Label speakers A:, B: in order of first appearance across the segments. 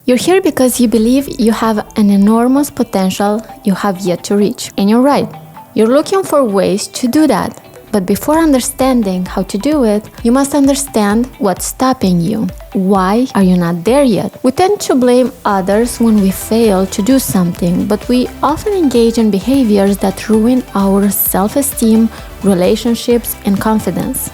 A: You're here because you believe you have an enormous potential you have yet to reach. And you're right. You're looking for ways to do that. But before understanding how to do it, you must understand what's stopping you. Why are you not there yet? We tend to blame others when we fail to do something, but we often engage in behaviors that ruin our self-esteem, relationships, and confidence.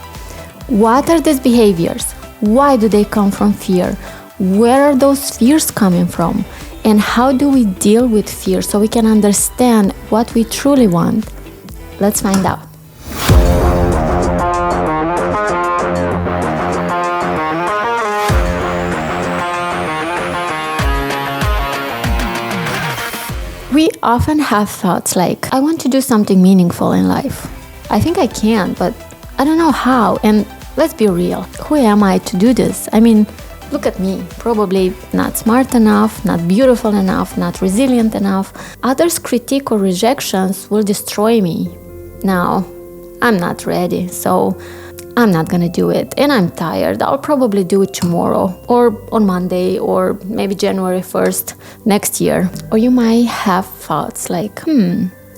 A: What are these behaviors? Why do they come from fear? Where are those fears coming from? And how do we deal with fear so we can understand what we truly want? Let's find out. We often have thoughts like, I want to do something meaningful in life. I think I can, but I don't know how. And let's be real, who am I to do this? I mean, look at me, probably not smart enough, not beautiful enough, not resilient enough. Others' critique or rejections will destroy me. Now, I'm not ready, so I'm not gonna do it, and I'm tired. I'll probably do it tomorrow, or on Monday, or maybe January 1st next year. Or you might have thoughts like,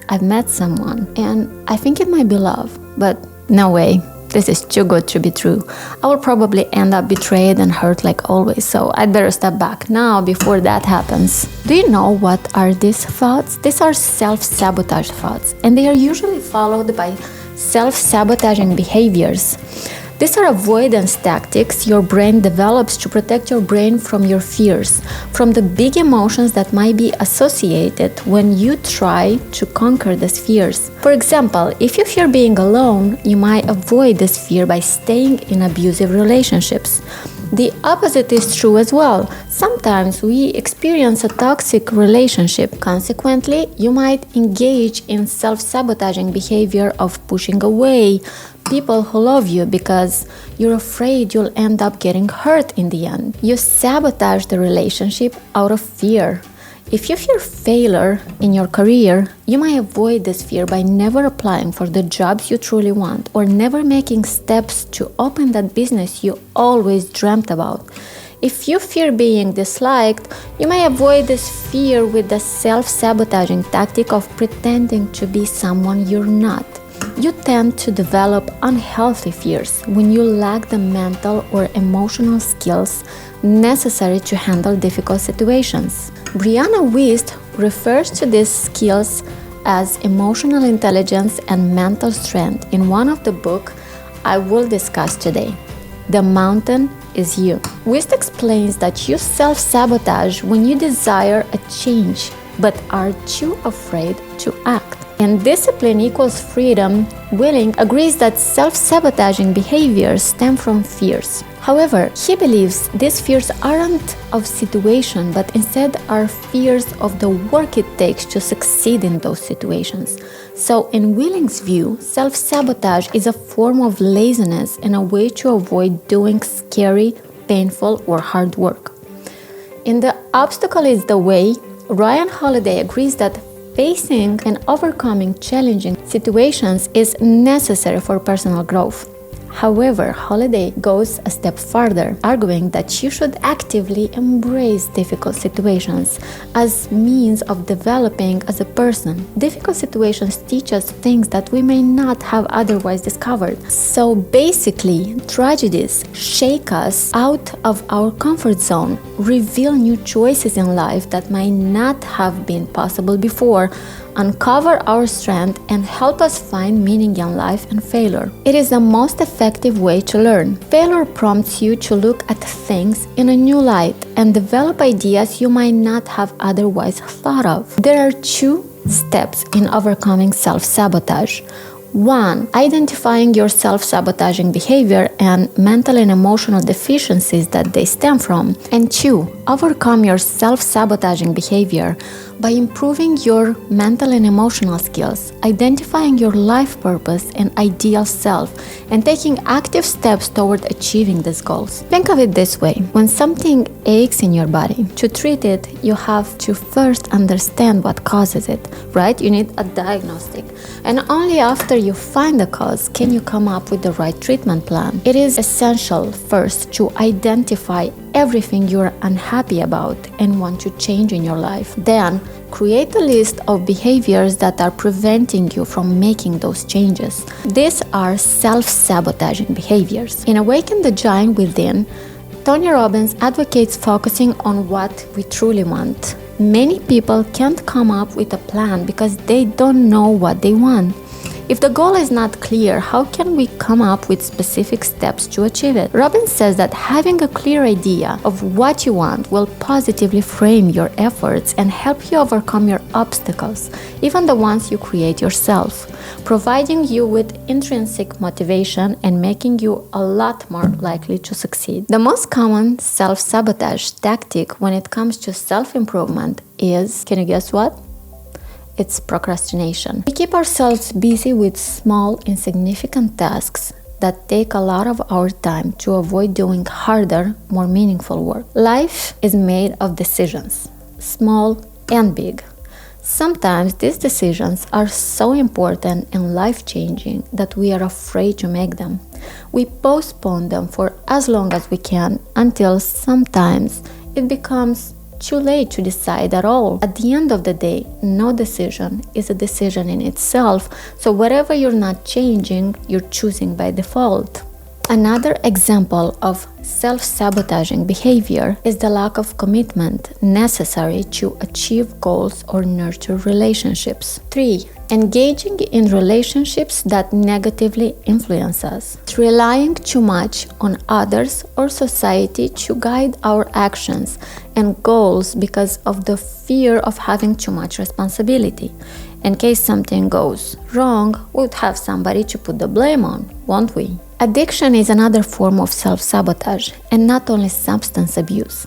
A: I've met someone, and I think it might be love, but no way. This is too good to be true. I will probably end up betrayed and hurt like always, so I'd better step back now before that happens. Do you know what are these thoughts? These are self-sabotage thoughts, and they are usually followed by self-sabotaging behaviors. These are avoidance tactics your brain develops to protect your brain from your fears, from the big emotions that might be associated when you try to conquer these fears. For example, if you fear being alone, you might avoid this fear by staying in abusive relationships. The opposite is true as well. Sometimes we experience a toxic relationship. Consequently, you might engage in self-sabotaging behavior of pushing away people who love you because you're afraid you'll end up getting hurt in the end. You sabotage the relationship out of fear. If you fear failure in your career, you might avoid this fear by never applying for the jobs you truly want or never making steps to open that business you always dreamt about. If you fear being disliked, you may avoid this fear with the self-sabotaging tactic of pretending to be someone you're not. You tend to develop unhealthy fears when you lack the mental or emotional skills necessary to handle difficult situations. Brianna Wiest refers to these skills as emotional intelligence and mental strength in one of the books I will discuss today. The Mountain is You. Wiest explains that you self-sabotage when you desire a change but are too afraid to act. And discipline equals freedom. Willing agrees that self-sabotaging behaviors stem from fears. However, he believes these fears aren't of situation, but instead are fears of the work it takes to succeed in those situations. So in Willing's view, self-sabotage is a form of laziness and a way to avoid doing scary, painful, or hard work. In The Obstacle is the Way, Ryan Holiday agrees that facing and overcoming challenging situations is necessary for personal growth. However, Holiday goes a step farther, arguing that you should actively embrace difficult situations as means of developing as a person. Difficult situations teach us things that we may not have otherwise discovered. So basically, tragedies shake us out of our comfort zone, reveal new choices in life that might not have been possible before, uncover our strength, and help us find meaning in life and failure. It is the most effective way to learn. Failure prompts you to look at things in a new light and develop ideas you might not have otherwise thought of. There are two steps in overcoming self-sabotage. 1. Identifying your self-sabotaging behavior and mental and emotional deficiencies that they stem from. And 2. Overcome your self-sabotaging behavior by improving your mental and emotional skills, identifying your life purpose and ideal self, and taking active steps toward achieving these goals. Think of it this way. When something aches in your body, to treat it, you have to first understand what causes it, right? You need a diagnostic. And only after you find the cause can you come up with the right treatment plan. It is essential first to identify everything you're unhappy about and want to change in your life. Then, create a list of behaviors that are preventing you from making those changes. These are self-sabotaging behaviors. In Awaken the Giant Within, Tony Robbins advocates focusing on what we truly want. Many people can't come up with a plan because they don't know what they want. If the goal is not clear, how can we come up with specific steps to achieve it? Robbins says that having a clear idea of what you want will positively frame your efforts and help you overcome your obstacles, even the ones you create yourself, providing you with intrinsic motivation and making you a lot more likely to succeed. The most common self-sabotage tactic when it comes to self-improvement is, can you guess what? It's procrastination. We keep ourselves busy with small, insignificant tasks that take a lot of our time to avoid doing harder, more meaningful work. Life is made of decisions, small and big. Sometimes these decisions are so important and life-changing that we are afraid to make them. We postpone them for as long as we can until sometimes it becomes too late to decide at all. At the end of the day, no decision is a decision in itself, so whatever you're not changing, you're choosing by default. Another example of self-sabotaging behavior is the lack of commitment necessary to achieve goals or nurture relationships. 3. Engaging in relationships that negatively influence us. Relying too much on others or society to guide our actions and goals because of the fear of having too much responsibility. In case something goes wrong, we'd have somebody to put the blame on, won't we? Addiction is another form of self-sabotage, and not only substance abuse.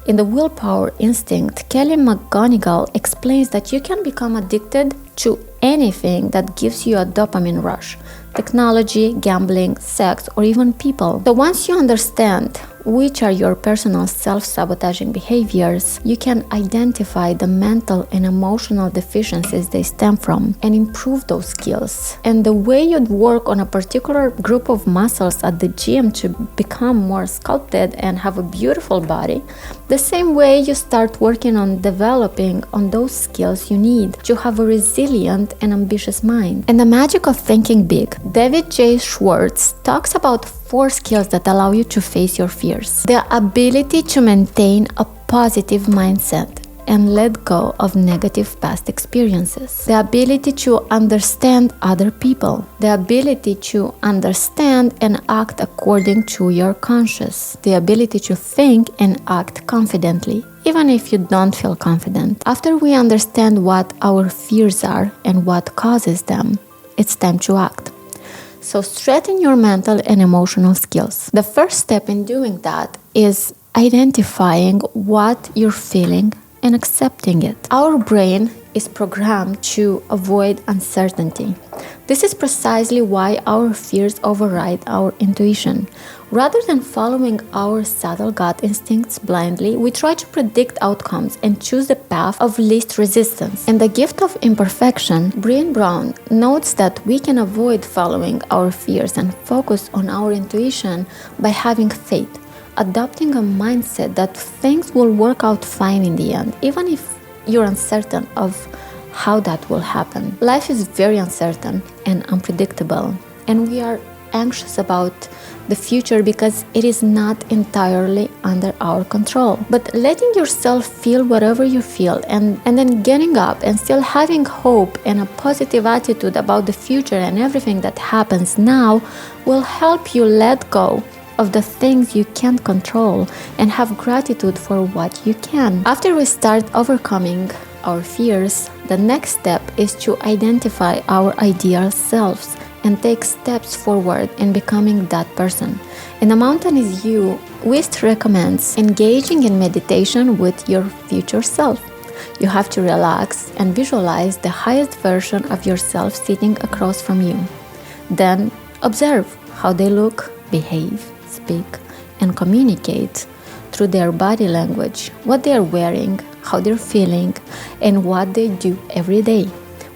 A: In The Willpower Instinct, Kelly McGonigal explains that you can become addicted to anything that gives you a dopamine rush: technology, gambling, sex, or even people. So once you understand which are your personal self-sabotaging behaviors, you can identify the mental and emotional deficiencies they stem from and improve those skills. And the way you'd work on a particular group of muscles at the gym to become more sculpted and have a beautiful body, the same way you start working on developing on those skills you need to have a resilient and ambitious mind. And the magic of thinking big. David J. Schwartz talks about 4 skills that allow you to face your fears. The ability to maintain a positive mindset and let go of negative past experiences. The ability to understand other people. The ability to understand and act according to your conscience. The ability to think and act confidently, even if you don't feel confident. After we understand what our fears are and what causes them, it's time to act. So strengthen your mental and emotional skills. The first step in doing that is identifying what you're feeling and accepting it. Our brain is programmed to avoid uncertainty. This is precisely why our fears override our intuition. Rather than following our subtle gut instincts blindly, we try to predict outcomes and choose the path of least resistance. In The Gift of Imperfection, Brené Brown notes that we can avoid following our fears and focus on our intuition by having faith, adopting a mindset that things will work out fine in the end, even if you're uncertain of how that will happen. Life is very uncertain and unpredictable, and we are anxious about the future because it is not entirely under our control. But letting yourself feel whatever you feel and then getting up and still having hope and a positive attitude about the future and everything that happens now will help you let go of the things you can't control and have gratitude for what you can. After we start overcoming our fears, the next step is to identify our ideal selves and take steps forward in becoming that person. In The Mountain Is You, Wist recommends engaging in meditation with your future self. You have to relax and visualize the highest version of yourself sitting across from you. Then observe how they look, behave, speak, and communicate through their body language, what they are wearing, how they're feeling, and what they do every day.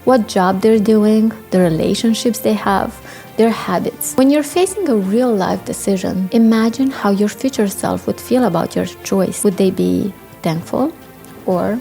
A: What job they're doing, the relationships they have, their habits. When you're facing a real life decision, imagine how your future self would feel about your choice. Would they be thankful or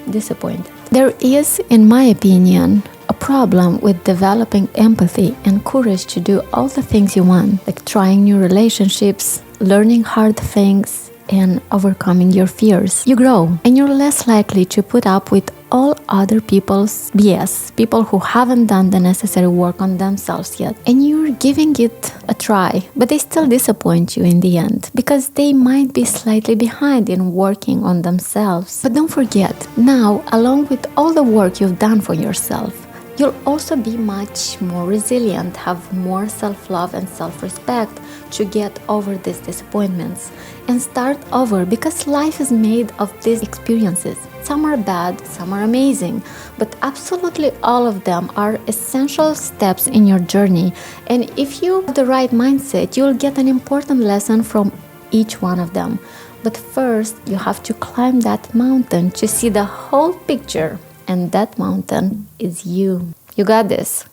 A: disappointed? There is, in my opinion, a problem with developing empathy and courage to do all the things you want, like trying new relationships, learning hard things, and overcoming your fears. You grow, and you're less likely to put up with all other people's BS, people who haven't done the necessary work on themselves yet. And you're giving it a try, but they still disappoint you in the end because they might be slightly behind in working on themselves. But don't forget, now, along with all the work you've done for yourself, you'll also be much more resilient, have more self-love and self-respect to get over these disappointments and start over, because life is made of these experiences. Some are bad, some are amazing, but absolutely all of them are essential steps in your journey. And if you have the right mindset, you'll get an important lesson from each one of them. But first, you have to climb that mountain to see the whole picture. And that mountain is you. You got this.